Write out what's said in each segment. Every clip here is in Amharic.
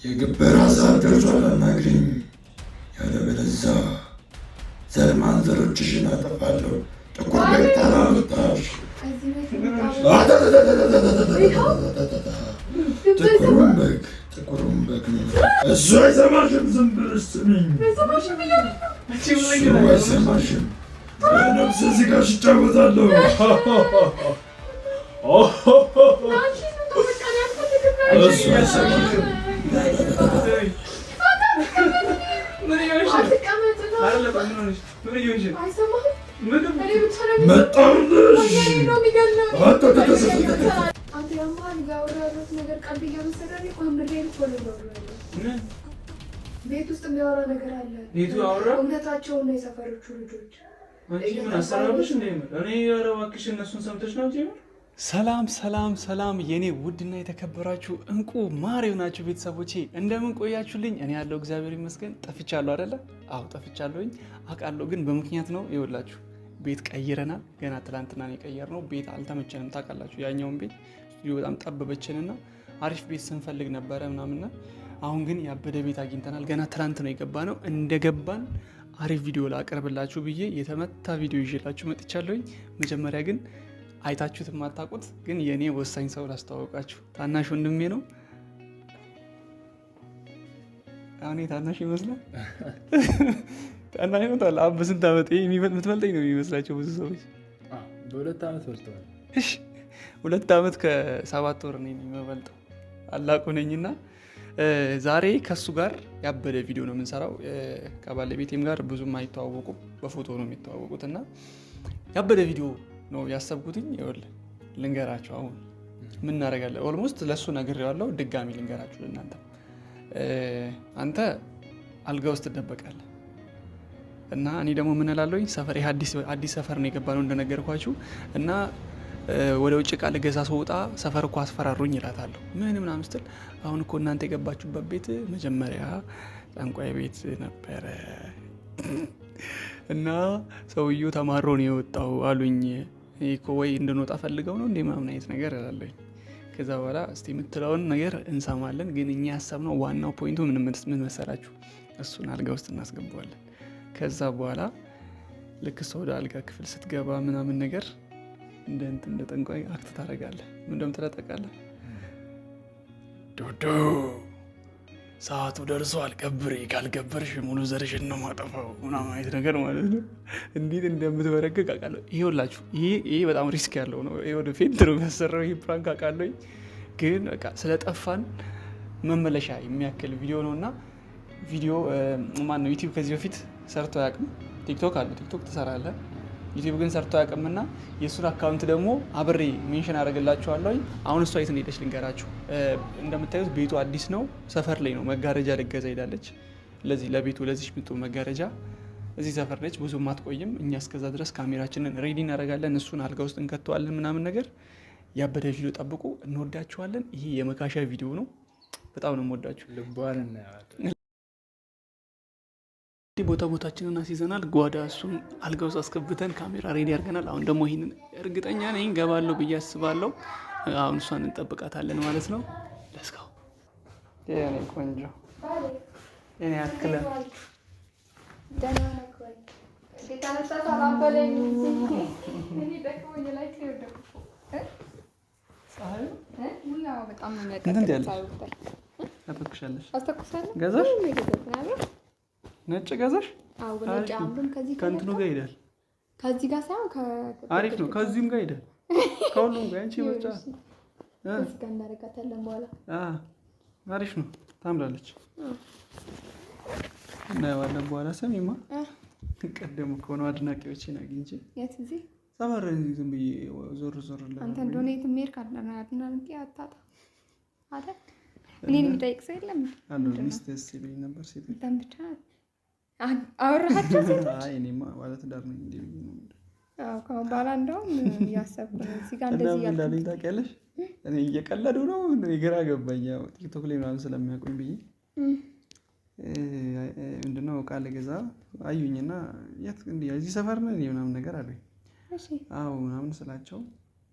የግብር ሀሳብ ደርሷል አናግሪኝ፣ ያለበለዚያ ዘር ማንዘሮችሽን አጠፋለሁ። ጥቁር በግ ታላሉታሽ ጥቁሩን በግ ነው እሱ። አይሰማሽም፣ ዝም ብለሽ ስሚኝ። እሱ አይሰማሽም። በነፍስ እዚህ ጋር እጫወታለሁ። እሱ አይሰማሽም። መጣሁልሽ። ቤት ውስጥ የሚያወራ ነገር አለ። ቤቱ አወራ። እውነታቸውን ነው የሰፈሮቹ ልጆች። አንቺ ምን አሰራብሽ እንዴ? እኔ ኧረ እባክሽ እነሱን ሰምተሽ ነው እንጂ። ሰላም ሰላም ሰላም የኔ ውድና የተከበራችሁ እንቁ ማር የሆናችሁ ቤተሰቦቼ እንደምን ቆያችሁልኝ? እኔ ያለው እግዚአብሔር ይመስገን። ጠፍቻለሁ አይደለ? አዎ ጠፍቻለሁኝ አውቃለሁ፣ ግን በምክንያት ነው። ይኸውላችሁ ቤት ቀይረናል። ገና ትላንትና ነው የቀየርነው። ቤት አልተመቸንም ታውቃላችሁ። ያኛውን ቤት ስቱዲዮ በጣም ጠበበችንና አሪፍ ቤት ስንፈልግ ነበረ ምናምንና አሁን ግን ያበደ ቤት አግኝተናል። ገና ትላንት ነው የገባ ነው። እንደገባን አሪፍ ቪዲዮ ላቀርብላችሁ ብዬ የተመታ ቪዲዮ ይዤላችሁ መጥቻለሁኝ። መጀመሪያ ግን አይታችሁት የማታውቁት ግን የኔ ወሳኝ ሰው ላስተዋወቃችሁ። ታናሽ ወንድሜ ነው። አሁን ታናሽ ይመስላል። ታናሽ ነው ታላ በስንት ዓመት የምትበልጠኝ ነው የሚመስላቸው ብዙ ሰዎች። በ2 ዓመት በልጠዋል። እሺ 2 ዓመት ከ7 ወር ነው የሚበልጠው። አላቁ ነኝና ዛሬ ከሱ ጋር ያበደ ቪዲዮ ነው የምንሰራው። ከባለቤቴም ጋር ብዙም አይተዋወቁም፣ በፎቶ ነው የሚተዋወቁት እና ያበደ ቪዲዮ ነው ያሰብኩትኝ። ይኸውልህ ልንገራቸው። አሁን ምን እናደርጋለን? ኦልሞስት ለእሱ ነግሬዋለሁ፣ ድጋሚ ልንገራችሁ ለእናንተ። አንተ አልጋ ውስጥ ትደበቃለህ እና እኔ ደግሞ ምን እላለሁኝ፣ ሰፈር አዲስ ሰፈር ነው የገባ ነው እንደነገርኳችሁ እና ወደ ውጭ ቃል ገዛ ስወጣ ሰፈር እኮ አስፈራሩኝ ይላታለሁ። ምን ምናምን ስትል አሁን እኮ እናንተ የገባችሁበት ቤት መጀመሪያ ጠንቋይ ቤት ነበረ እና ሰውዬው ተማሮ ነው የወጣው አሉኝ። እኮ ወይ እንድንወጣ ፈልገው ነው እንደ ምናምን አይነት ነገር እላለሁኝ። ከዛ በኋላ እስቲ የምትለውን ነገር እንሰማለን። ግን እኛ ያሰብነው ዋናው ፖይንቱ ምን መሰላችሁ? እሱን አልጋ ውስጥ እናስገባዋለን። ከዛ በኋላ ልክ ሰው ወደ አልጋ ክፍል ስትገባ ምናምን ነገር እንደ ጠንቋይ አክት ታደርጋለህ። ምን እንደምትለው ታውቃለህ? ዶዶ ሰዓቱ ደርሷል፣ ገብሬ፣ ካልገበርሽ ሙሉ ዘርሽን ነው ማጠፋው ምናምን አይነት ነገር ማለት ነው። እንዴት እንደምትበረግግ አውቃለሁ። ይኸውላችሁ ይሄ በጣም ሪስክ ያለው ነው። ወደ ፌንት ነው የሚያሰራው ይህ ፕራንክ አውቃለሁ። ግን በቃ ስለጠፋን መመለሻ የሚያክል ቪዲዮ ነው እና ቪዲዮ ማን ነው ዩቲዩብ ከዚህ በፊት ሰርቶ አያውቅም። ቲክቶክ አለ፣ ቲክቶክ ትሰራለህ። ዩቲዩብ ግን ሰርቶ አያውቅምና የእሱን አካውንት ደግሞ አብሬ ሜንሽን አደርግላችኋለሁ። አሁን እሷ የት ሄደች ልንገራችሁ። እንደምታዩት ቤቱ አዲስ ነው፣ ሰፈር ላይ ነው። መጋረጃ ልገዛ ሄዳለች። ለቤቱ ለዚህ ምጡ መጋረጃ እዚህ ሰፈር ነች፣ ብዙም አትቆይም። እኛ እስከዛ ድረስ ካሜራችንን ሬዲ እናደርጋለን፣ እሱን አልጋ ውስጥ እንከተዋለን ምናምን ነገር። ያበደ ቪዲዮ ጠብቁ፣ እንወዳችኋለን። ይሄ የመካሻ ቪዲዮ ነው። በጣም ነው የምወዳችሁ። ልቧን እናያለን። ቦታችንን አስይዘናል። ጓዳ እሱን አልጋ ውስጥ አስገብተን ካሜራ ሬዲ አድርገናል። አሁን ደግሞ ይህንን እርግጠኛ ነኝ ገባለሁ ብዬ አስባለሁ። አሁን እሷን እንጠብቃታለን ማለት ነው። ለስካው የኔ ቆንጆ የኔ አክለ ገዛሽ ነጭ ገዛሽ? አዎ ነጭ አምሩም ከእንትኑ ጋር ይሄዳል። ከዚህ ጋር ሳይሆን አሪፍ ነው። ከዚህም ጋር ይሄዳል። ከሁሉም ጋር አንቺ ምርጫ እዚህ ጋር እናደርጋታለን በኋላ። አሪፍ ነው። ታምራለች። እናየዋለን በኋላ። ሰሚማ ቀደም እኮ ነው አድናቂዎችን አግኝቼ የት እዚህ ሰፈር ዝም ብዬ ዞር አንተ እንደሆነ የት ሜር ካለና አድናቂ አታጣ አይደል? እኔን የሚጠይቅ ሰው የለም አሉ። ሚስትስ ሲሉኝ ነበር ሴቶች ብቻ አወራሃቸው ሴቶች? አይ እኔማ ማለት ዳር ነኝ እንዴ ነው። አዎ ከአሁን በኋላ እንደውም እያሰብኩ ነው እዚህ ጋር እንደዚህ ያልኩኝ ታውቂያለሽ። እኔ እየቀለዱ ነው ግራ ገባኝ። ያው ቲክቶክ ላይ ምናምን ስለሚያውቁኝ ብዬ ምንድነው ቃል ገዛ አዩኝና የት እንዴ እዚህ ሰፈር ነን ምናምን ነገር አሉኝ። እሺ አዎ ምናምን ስላቸው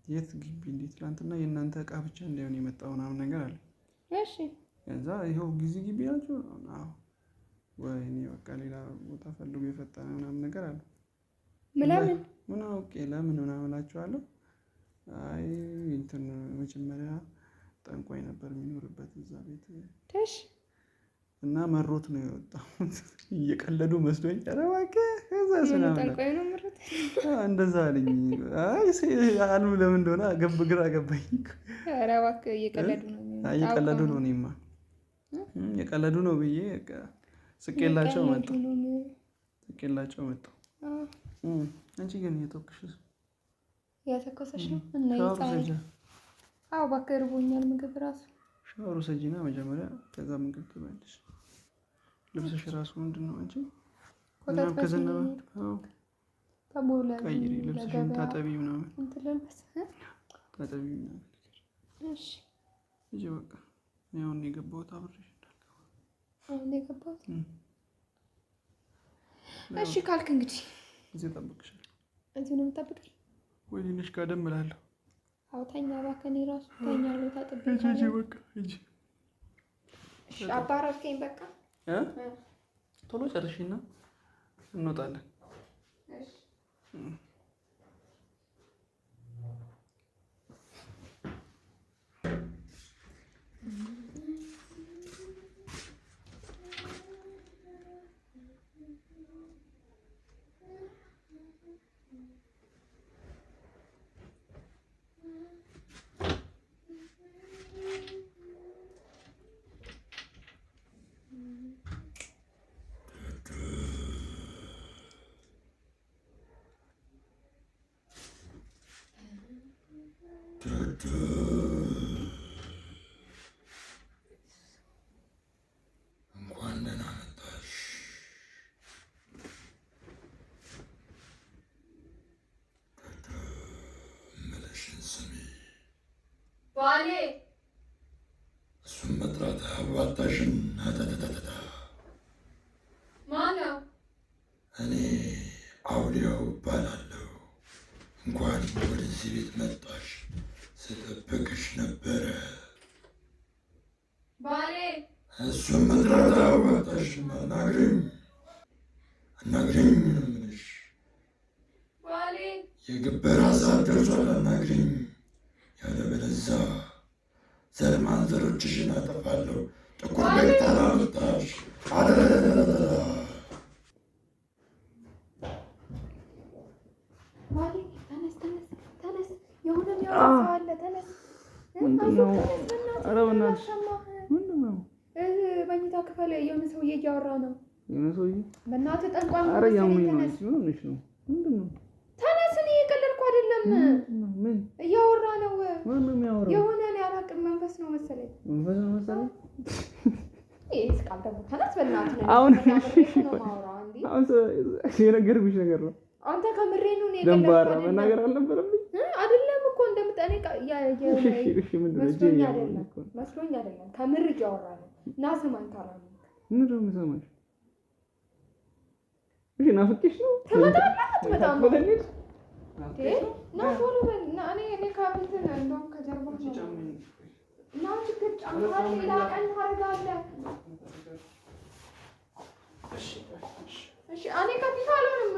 የት ግቢ እንዴ ትላንትና የእናንተ ዕቃ ብቻ እንዳይሆን የመጣው ምናምን ነገር አለ። እሺ ከዛ ይኸው ጊዜ ግቢ ናቸው። አዎ ወይኔ በቃ ሌላ ቦታ ፈልጉ የፈጠነ ምናምን ነገር አለ። ምን አውቄ ለምን ምናምን እላቸዋለሁ። አይ እንትን መጀመሪያ ጠንቋይ ነበር የሚኖርበት እዛ ቤት እና መሮት ነው የወጣው። እየቀለዱ መስሎኝ ኧረ እባክህ እንደዛ አለኝ። አሉ ለምን እንደሆነ ግራ ገባኝ። እየቀለዱ ነው እኔማ እየቀለዱ ነው ብዬ ስቄላቸው መጣሁ። አንቺ ግን እየተወቅሽ ያተኮሰሽ ነው እና ይጻይ አዎ እባክህ እርቦኛል። ምግብ ራሱ ሻወር ውሰጂና መጀመሪያ ከዛ ምግብ ትበያለሽ። ልብስሽ ራሱ ምንድን ነው አንቺ? ኮታት ከዘነበ ታቦለ ቀይሪ ልብስሽን ታጠቢ ምናምን እንትልልበስ ታጠቢ ምናምን። እሺ እጂ በቃ ያው ነው የገባሁት አብሬሽ እንዳልገባ አሁን የገባሁት። እሺ ካልክ እንግዲህ እዚህ እጠብቅሻለሁ። እዚህ ነው የምጠብቀኝ ወይ ልጅ ጋደም እላለሁ። አዎ ተኛ እባክህ። እኔ ራሱ ተኛለሁ። ታጥቤ እጂ በቃ እጂ። እሺ አባረርከኝ በቃ ቶሎ ጨርሽና እንወጣለን። እሺ እንኳን ደህና መጣሽ። እምልሽን ስሚ ባሌ። እሱን መጥራት አዋጣሽን። አተተተተታ ማነው? እኔ አውሊያው እባላለሁ። እንኳን ወደዚህ ቤት መጣሽ። ስጠብቅሽ ነበረ። ባሌ እሱን መጥራት አዋጣሽም። አናግሪኝ ነው የምልሽ። ባሌ የግብር ሀሳብ ደርሷል። አናግሪኝ፣ ያለበለዚያ ዘር ማንዘሮችሽን አጠፋለሁ። ጥቁር በግ ታላመጣሽ። ባሌ ተነስ ተነስ ተነስ። የሆነ የሚያወራ ሰው አለ። ተነስ። ምንድን ነው? ኧረ በእናትሽ ምንድን ነው? መኝታ ክፍል የሆነ ሰውዬ እያወራ ነው። የሆነ ሰውዬ በእናትህ ጠንቋይ ኧረ ያሙኝ ነው። ምን ሆነሽ ነው? ምንድን ነው? ተነስ። እኔ የቀለድኩ አይደለም። ምን እያወራ ነው? ማን ነው የሚያወራው? የሆነ እኔ አላውቅም። መንፈስ ነው መሰለኝ። መንፈስ ነው መሰለኝ። ይሄስ ቃል ደግሞ ተነስ በእናትህ ነው። አሁን የነገርኩሽ ነገር ነው። አንተ ከምሬ ነው። እኔ ደንባራ መናገር አልነበረብኝ አይደለም እኮ እንደምጠኔ መስሎኝ አይደለም። ከምር እያወራ ነው። ና ስማኝ። ካላለ ምንድን ነው የምሰማሽ? እሺ ናፍቄሽ ነው? ትመጣለህ አትመጣም? ና ቶሎ በል። እኔ ካፍንት ነው እንደውም ከጀርባ ነው። ና ችግር ጫማህ ሌላ ቀን ታደርጋለህ። እሺ እኔ ከፊት አልሆንም።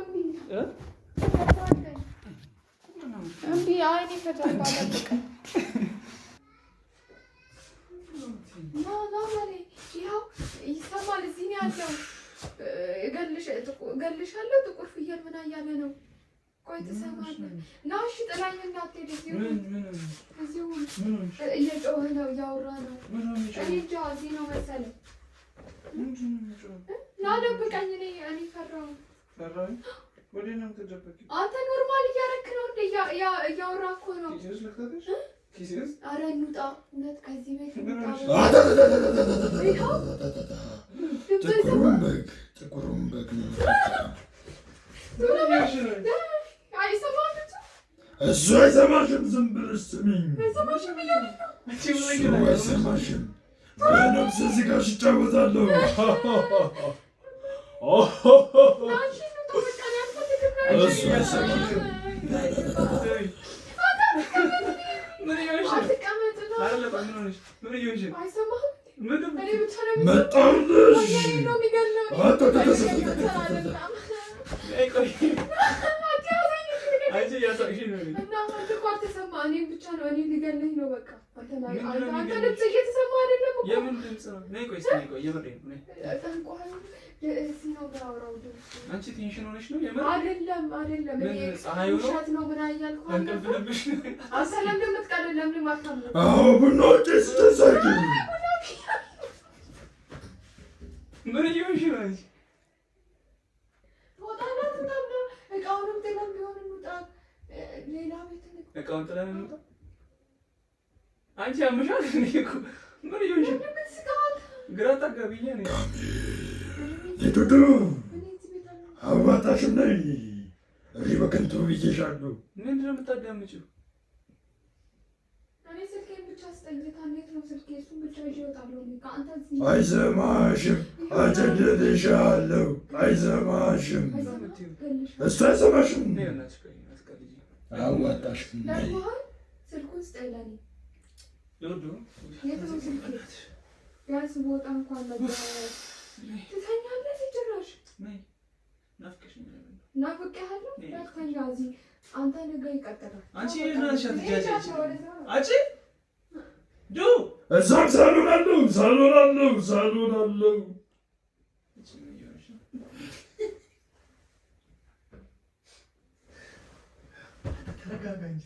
እምቢ አይ እኔ ከጀርባ አለብቀኝ። ና በሬ ያው ይሰማል። እዚህ ነው ያለው። እገልሻለሁ። ጥቁር ፍየል ምን እያለ ነው? ቆይ ትሰማለህ? ና እሺ ጥላኝ እንዳትሄድ። እዚሁ እየጮኸ ነው፣ እያወራ ነው። እኔ እንጃ እዚህ ነው መሰለኝ። ና ደብቀኝ። እኔ ፈራሁ። አንተ ኖርማል እያደረክ ነው እንደ እያወራ እኮ ነው። ኧረ እንውጣ። እውነት ከዚህ ቤት ጥቁሩን በግ ነው። እሱ አይሰማሽም። ዝም ብለሽ ስሚኝ። እሱ አይሰማሽም። በነፍስ ስጋሽ እጫወታለሁ። እሱ አይሰማሽም። እኔ ብቻ ነው መጣሁልሽ። ነው የሚገለው። አንቺ እያሳቅሽኝ ነው። እና አንተ እኮ አልተሰማህ። እኔን ብቻ ነው እኔን ሊገለኝ ነው በቃ። አንተ ድምፅ እየተሰማህ አይደለም እኮ። የምን ድምፅ ነው? ነይ ቆይ እስኪ ነይ ቆይ የምሬን ነው። ጠንቋይ እዚህ ነው የማወራው ድምፅ። አንቺ ቴንሽን ሆነሽ ነው? የምር አይደለም አይደለም። እኔ ውሸት ነው ምን አያልኩህ? እንቅልፍ ልብሽ ነው። አሰለም እንደምትቀልድ ለምን ማታምነው? አዎ ቡና ጭስ ተሳቂ ምን እየሆንሽ ነው አንቺ? ትወጣለህ ትወጣለህ። እቃውንም ጥለን ቢሆን እንውጣ። ሌላ ቤት እቃውን ጥለን እንውጣ። አንቺ ያምሻል እንዴ እኮ ምን እየሆንሽ ነው? ግራ ታጋቢኛ ነኝ። ቱቱ አዋጣሽም ነይ። እኔ በከንቱ ብዬሻለሁ። ምንድን ነው የምታዳምጪው? እኔ ስልኬን ብቻ አስጠይታ እንዴት ነው ስልኬ? እሱን ብቻ ይዤ እወጣለሁ። ከአንተ አይሰማሽም። አጨልልሻለሁ። አይሰማሽም። እሱ አይሰማሽም። አዋጣሽም ነይ። ስልኩን ስጠኝ ለእኔ። የት ነው ስልኬ? ቢያንስ በወጣ እንኳን ነበር። ትተኛለህ ጭራሽ? ናፍቄሃለሁ። ተኛ እዚህ። አንተ ነገ ይቀጥላል። አንቺ ናሽ አትጃጃች። አንቺ ዱ እዛም ሳሎን አለው ሳሎን አለው ሳሎን አለው። ተረጋጋ እንጂ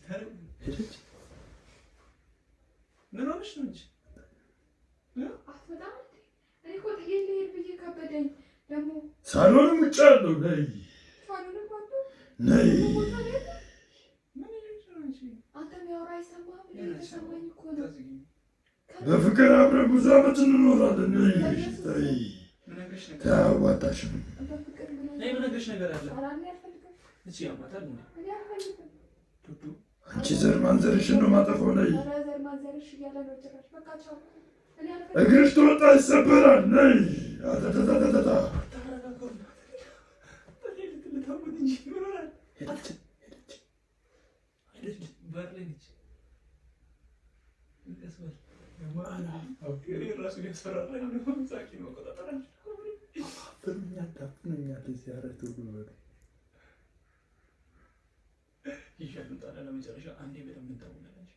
ሄደች። ምን ሆነሽ ነው እንጂ አትመጣም? እኔ እኮ ጥዬ ልሄድ ብዬ ከበደኝ። ደግሞ ሳሎንም ውጭ አለው። ነይ ነይ። አንተ የሚያወራ አይሰማህም? እየተሰማኝ እኮ ነው። በፍቅር አብረን ብዙ ዓመት እንኖራለን። ነይ ተይ። ታዋጣሽም የምነግርሽ ነገር አለ። እቺ ያማታል እንዴ? ቱቱ አንቺ ዘር ማንዘርሽን ነው ማጠፋው። ነይ ዘር ማንዘርሽ እያለ ነው ጭራሽ። በቃ ቻው። እግርሽ ትወጣ ይሰበራል። ነይ አታታታታታ ለመጨረሻ አንዴ በደንብ እንታውናለን።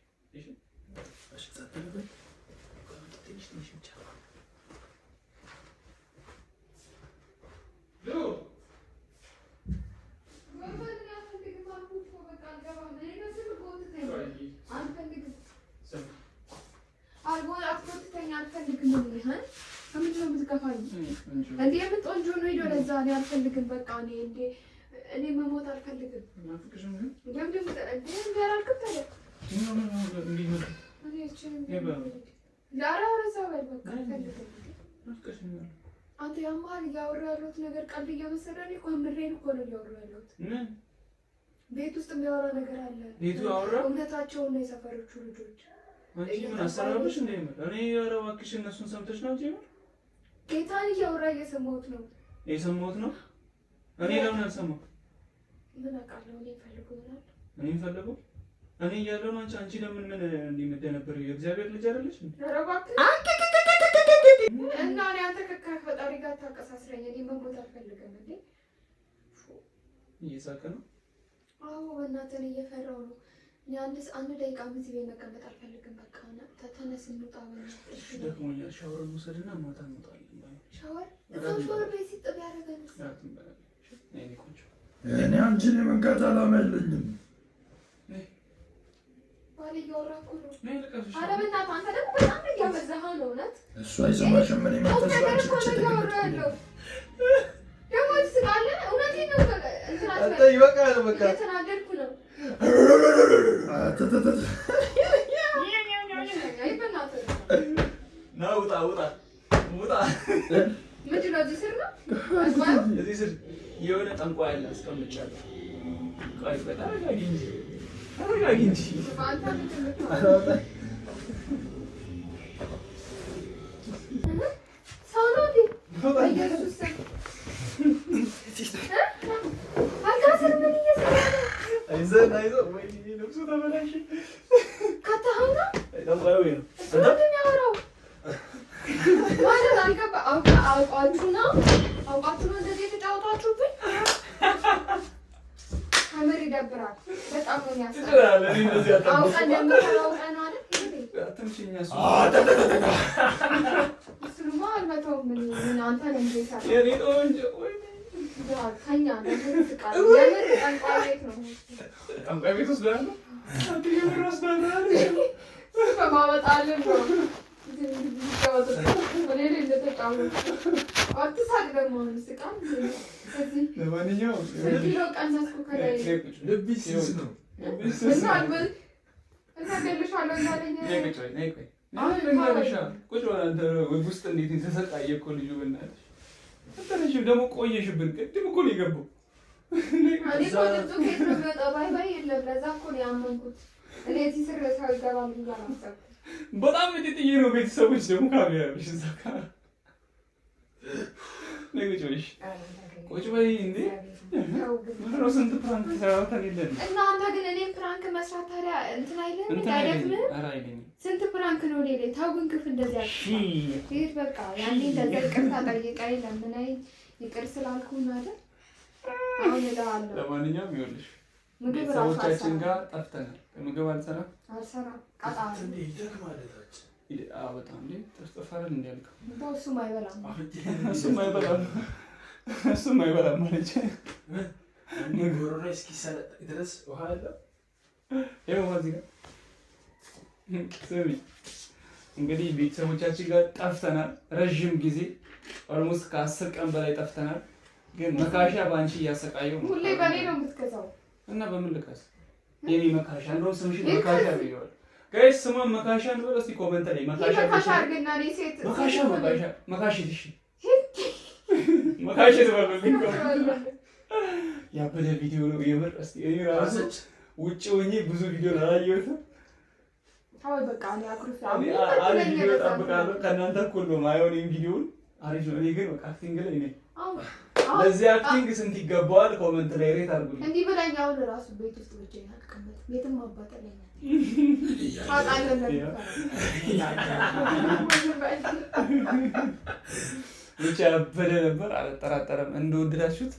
አልፈልግም። በቃ እኔ መሞት አልፈልግም። አንተ ያማል እያወራሁ ያለሁት ነገር ቀልድ እየመሰለኝ እኮ ምሬን እኮ ነው እያወራሁ ያለሁት። ቤት ውስጥ የሚያወራ ነገር አለ። ቤቱ ያወራ እውነታቸውን ነው የሰፈሮቹ ልጆች። አንቺ ምን አሰራብሽ እንዴ? እኔ ኧረ እባክሽ እነሱን ሰምተሽ ነው እንጂ ጌታን እያወራ እየሰማሁት ነው። የሰማሁት ነው። እኔ ለምን አልሰማሁም? ምን አውቃለሁ። እኔ ፈልጉ ይሆናል። እኔን ፈልጉ እኔ እያለሁ ነው። አንቺ ለምን ምን እንዲመደነበር የእግዚአብሔር ልጅ አይደለሽ እንዴ? ኧረ እባክህ እና እኔ አንተ ከፈጣሪ ጋር ታቀሳስረኝ። እኔ መሞት አልፈልግም። እንዴ እየሳቀ ነው። አዎ በእናትህ እኔ እየፈራሁ ነው። እኔ አንድ ደቂቃ እዚህ ቤት መቀመጥ አልፈልግም። በቃ ተነስ እንውጣ። ደክሞኛል። ሻወር እንውሰድና ማታ እንወጣለን። ሻወር እዛው ሻወር ቤት ሲጥብ ያደረገንስ እኔ አንቺን የመንካት ዓላማ የለኝም። ባል እያወራ እኮ ነው። ኧረ በእናትህ አንተ ደግሞ በጣም እያበዛኸው ነው። እውነት እሱ አይሰማሽም። ምን መንፈስ ባንቺ ብቻ ያወራለሁ ደግሞ ትስቃለህ። እውነቴን ነው። ይበቃል። በቃ የተናደድኩ ነው። ና ውጣ ውጣ ውጣ። ምንድን ነው እዚህ ስር ነው? እዚህ ስር የሆነ ጠንቋይ ያለ አስቀምጫለሁ። ቆይ ተረጋጊ እንጂ ተረጋጊ እንጂ። ሰው ነው እንዴ? በኢየሱስ ስም አልጋ ስር ምን እየሰራ ነው? አይዞህ አይዞህ። ወይኔ ልብሱ ተበላሸ። ከተኸው ነው? ጠንቋዩ ነው። እሱ ምንድን ነው ያወራው? አውቃችሁ ነው እንደዚህ የተጫወታችሁብኝ። ከምር ይደብራል። በጣም ነው የሚያስጠላው። አውቀን እንደምታውቀን አይደል? እሱንማ አልመተውም። ምን አንተ ነህ እንደ ይሳል ተኛ ነገር ትቃል። የምር ጠንቋይ ቤት ነው። ጠንቋይ ቤት ውስጥ ያለው በማመጣልን ነው ለማንኛውም ቁጭ ውስጥ እንዴት የተሰቃየ እኮ ልጁ በእናትሽ አተረሽ ደግሞ ቆየሽብን። ቅድም እኮ ነው የገባው። በጣም ጥጥዬ ነው። ቤተሰቦች ደግሞ ካሜራ ያለሽ እዛ ጋር ቁጭ በይሽ ቁጭ በይ እንዴ። ምንድነው ስንት ፕራንክ ሰራተን የለን እናንተ ግን እኔ ፕራንክ መስራት ታዲያ እንትን አይደለም አይደለም። ኧረ አይደለም ስንት ፕራንክ ነው ሌላ ታው ግን ክፍ እንደዚህ ያልኩት ይሄ በቃ ያኔ እንደዛ ይቅርታ ጠይቀኝ ለምን ይቅር ስላልኩኝ አይደል አሁን እላለሁ። ለማንኛውም ይኸውልሽ ምግብ ቤተሰቦቻችን ጋር ጠፍተናል። ምግብ አልሰራም ቃጣ ማለታችን በጣም እንዴ ተስተፈረን እንዲያልከው እሱም አይበላም እሱም አይበላም ማለት ጎሮሮ እስኪሰነጠቅ ድረስ ውሃ አለ። ይኸው እዚህ ጋር ስሚ እንግዲህ ቤተሰቦቻችን ጋር ጠፍተናል። ረዥም ጊዜ ኦልሞስት ከ10 ቀን በላይ ጠፍተናል። ግን መካሻ በአንቺ እያሰቃየው ነው። ሁሌ በኔ ነው የምትከሳው እና በምን ልካስ? የኔ መካሻ እንደው ስምሽን መካሻ ብየዋል። ጋይስ ስሟን መካሻ ነው። እስቲ ኮሜንት ላይ መካሻ አድርግና እኔ ሴት መካሻ ትሽ መካሻ ተባለልኝ። ያበደ ቪዲዮ ነው የምር። እስቲ እኔ ራሱ ውጭ ሆኜ ብዙ ቪዲዮ አላየሁትም። ታው በቃ እኔ አኩርፍ አሪፍ ቪዲዮ እጠብቃለሁ ከእናንተ እኩል ነው ማየውን ቪዲዮውን አሪፍ ነው። እኔ ግን በቃ አክቲንግ ላይ ነኝ። ለዚህ አክቲንግ ስንት ይገባዋል? ኮሜንት ላይ ሬት አድርጉልኝ። እንዲህ በላኝ። አሁን ራሱ ቤት ውስጥ ብቻዬን አልቀመጥም። የትም አባጠለኝ ብቻ ያበደ ነበር። አልጠራጠረም እንደወደዳችሁት።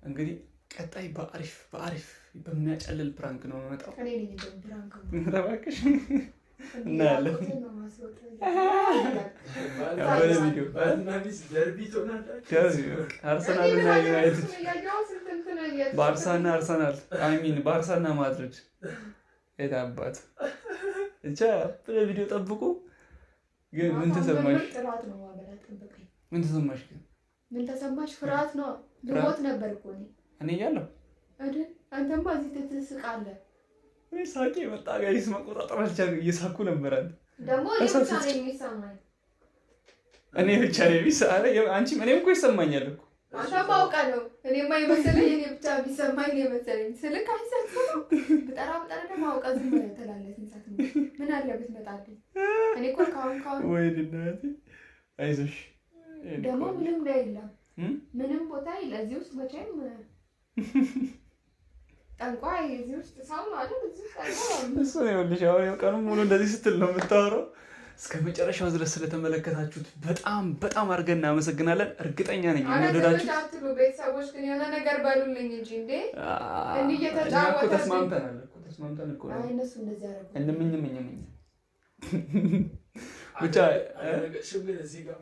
እንግዲህ ቀጣይ በአሪፍ በሚያጨልል ፕራንክ ነው የምመጣው። እባክሽ እናያለን። ያበደ ቪዲዮ አርሰናል እና ዩናይትድ በአርሰናል ማድሪድ የታባት ብቻ ቪዲዮ ጠብቁ። ግን ምን ተሰማሽ? ምን ተሰማሽ? ግን ምን ተሰማሽ? ፍርሃት ነው። ልሞት ነበር እኮ እኔ እያለሁ አይደል? አንተማ እዚህ ትስቃለህ። እኔ ሳቄ መጣ። ጋይስ መቆጣጠር አልቻልኩም። እየሳኩ ነበር። ደግሞ እኔ ብቻ ነኝ የሚሰማኝ። እኔ ብቻ ነኝ የሚሰማኝ። አንቺም እኔም እኮ ይሰማኛል እኮ። አንተማ አውቀህ ነው። እኔማ የመሰለኝ እኔ ብቻ ቢሰማኝ ነው የመሰለኝ። ስልክ አይሰማም። ብጠራ ደግሞ አውቀህ ዝም ብለህ ትላለህ። ምን አለበት መጣልኝ። እኔ እኮ ካሁን ወይ እናቴ አይዞሽ። ደግሞ ምንም ላይ የለም ምንም ቦታ የለ እዚህ ውስጥ መቼም ጠንቋይ እዚህ ውስጥ ሰው ነው አይደል? እዚህ ውስጥ እሱ ነው ይኸውልሽ። አሁን ቀኑን ሙሉ እንደዚህ ስትል ነው የምታወራው። እስከ መጨረሻው ድረስ ስለተመለከታችሁት በጣም አድርገን እናመሰግናለን። እርግጠኛ ነኝ እንደወደዳችሁት። ቤተሰቦች ግን የሆነ ነገር በሉልኝ እንጂ እንዴ እንዲህ እየተጫወተ ተስማምተን እኮ ነው። አይ እነሱ እንደዚህ ያደርጉ እንምኝምኝምኝ ብቻ እዚህ ጋር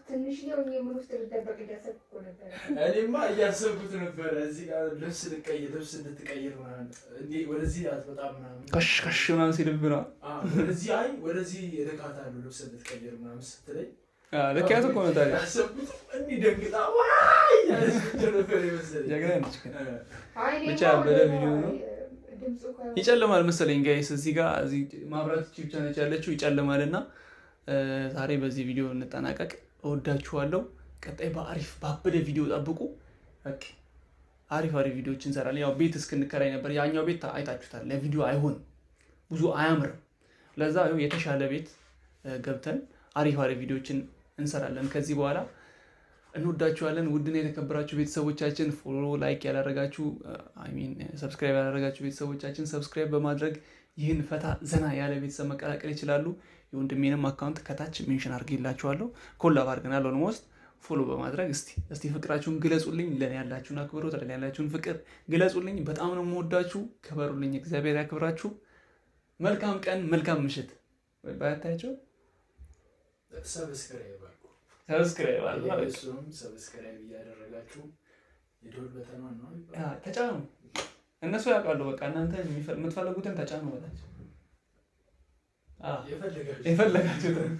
ትንሽ ምን ውስጥ ልደበቅ እያሰብኩ ነበር። እኔማ እያሰብኩት ነበረ። እዚህ ጋር ልብስ እንድትቀይር ወደዚህ በጣም ከሽ ምናምን ሲልብ ነው ወደዚህ እልካታለሁ ልብስ እንድትቀይር ምናምን ስትለኝ ልክያት እኮ ነው። ታዲያ ያሰብኩት እንዲህ ደንግጣ ነበር የመሰለኝ። ብቻ በቪዲዮ ነው ይጨልማል መሰለኝ ጋይስ። እዚህ ጋር ማብራት ብቻ ነች ያለችው ይጨልማልና ዛሬ በዚህ ቪዲዮ እንጠናቀቅ። እወዳችኋለሁ። ቀጣይ ባበደ ቪዲዮ ጠብቁ። ኦኬ አሪፍ ቪዲዮዎች እንሰራለን። ያው ቤት እስክንከራይ ነበር። ያኛው ቤት አይታችሁታል። ለቪዲዮ አይሆንም፣ ብዙ አያምርም። ለዛ የተሻለ ቤት ገብተን አሪፍ ቪዲዮዎችን እንሰራለን ከዚህ በኋላ። እንወዳችኋለን። ውድና የተከበራችሁ ቤተሰቦቻችን ፎሎ ላይክ ያላደረጋችሁ ሰብስክራይብ ያላደረጋችሁ ቤተሰቦቻችን ሰብስክራይብ በማድረግ ይህን ፈታ ዘና ያለ ቤተሰብ መቀላቀል ይችላሉ። የወንድሜንም አካውንት ከታች ሜንሽን አድርጌላችኋለሁ። ኮላብ አድርገናል ኦልሞስት። ፎሎ በማድረግ እስቲ ፍቅራችሁን ግለጹልኝ። ለእኔ ያላችሁን አክብሮት፣ ለእኔ ያላችሁን ፍቅር ግለጹልኝ። በጣም ነው የምወዳችሁ። ክበሩልኝ። እግዚአብሔር ያክብራችሁ። መልካም ቀን፣ መልካም ምሽት። ባያታቸው ሰብስክራይብ እያደረጋችሁ የደወል በተኗን ነው ተጫኑ። እነሱ ያውቃሉ። በቃ እናንተ የምትፈልጉትን ተጫኑ በላቸው። የፈለጋችሁትን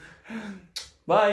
ባይ